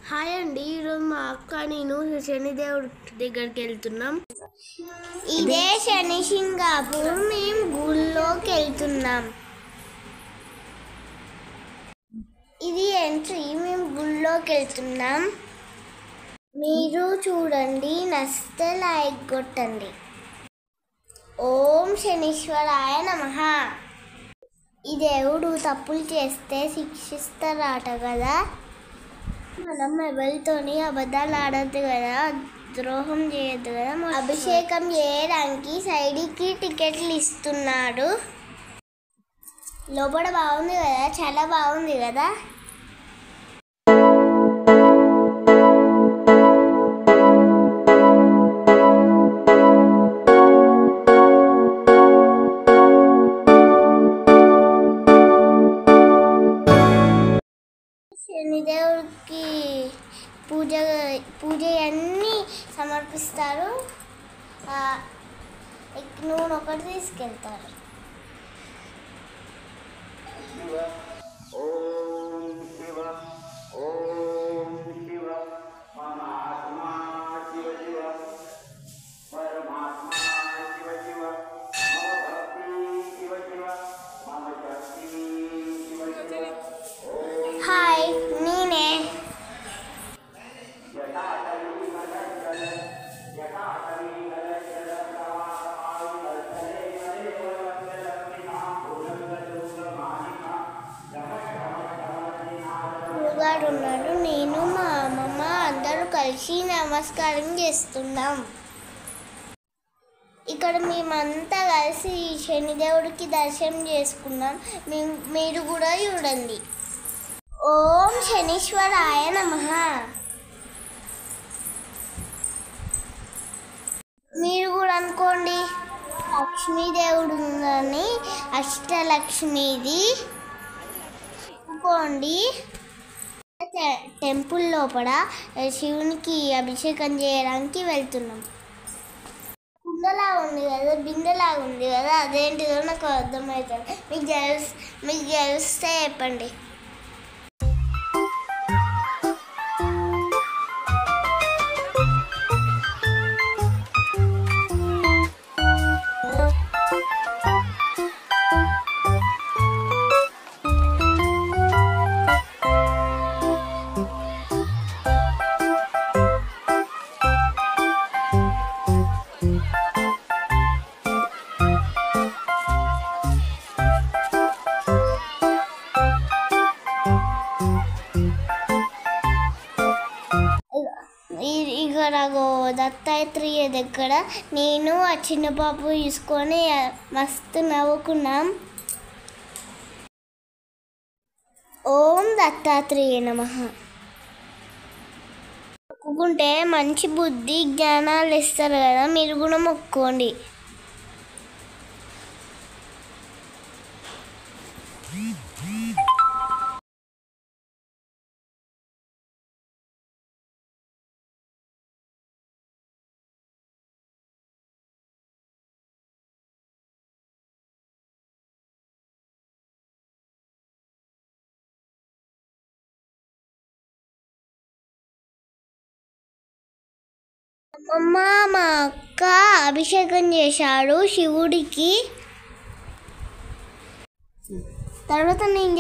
Hi అండి, ఈరోజు మా అక్క నేను శనిదేవుడి దగ్గరికి వెళ్తున్నాం. ఇదే శని సింగాపూర్. మేము గుళ్ళోకి వెళ్తున్నాం. ఇది ఎంట్రీ. మేము గుళ్ళోకి వెళ్తున్నాం. మీరు చూడండి, నచ్చితే లైక్ కొట్టండి. ఓం శనీశ్వరాయ నమః. ఈ దేవుడు తప్పులు చేస్తే శిక్షిస్తారట కదా. మనం ఎవరితోని అబద్ధాలు ఆడద్దు కదా, ద్రోహం చేయొద్దు కదా. అభిషేకం చేయడానికి సైడ్కి టికెట్లు ఇస్తున్నాడు. లోపల బాగుంది కదా, చాలా బాగుంది కదా. శనిదేవుడికి పూజ అన్నీ సమర్పిస్తారు. నూనె ఒకటి తీసుకెళ్తారు. హాయ్, నేనే. గురుగారు ఉన్నాడు. నేను మా అమ్మమ్మ అందరూ కలిసి నమస్కారం చేస్తున్నాం. ఇక్కడ మేమంతా కలిసి శనిదేవుడికి దర్శనం చేసుకున్నాం. మీరు కూడా చూడండి. ఓం శనీశ్వరాయ నమః. మీరు కూడా అనుకోండి, లక్ష్మీదేవుడు ఉందని, అష్టలక్ష్మిది అనుకోండి. టెంపుల్ లోపల శివునికి అభిషేకం చేయడానికి వెళ్తున్నాం. కుండలాగా ఉంది కదా, బిందెలాగా ఉంది కదా, అదేంటిదో నాకు అర్థమవుతుంది. మీకు తెలిస్తే చెప్పండి. ఇక్కడ దత్తాత్రేయ దగ్గర నేను ఆ చిన్న పాపు తీసుకొని మస్తు నవ్వుకున్నాం. ఓం దత్తాత్రేయ నమః. మొక్కుకుంటే మంచి బుద్ధి జ్ఞానాలు ఇస్తారు కదా, మీరు కూడా మొక్కుకోండి. అమ్మ, మా అక్క అభిషేకం చేశాడు శివుడికి. తర్వాత నేను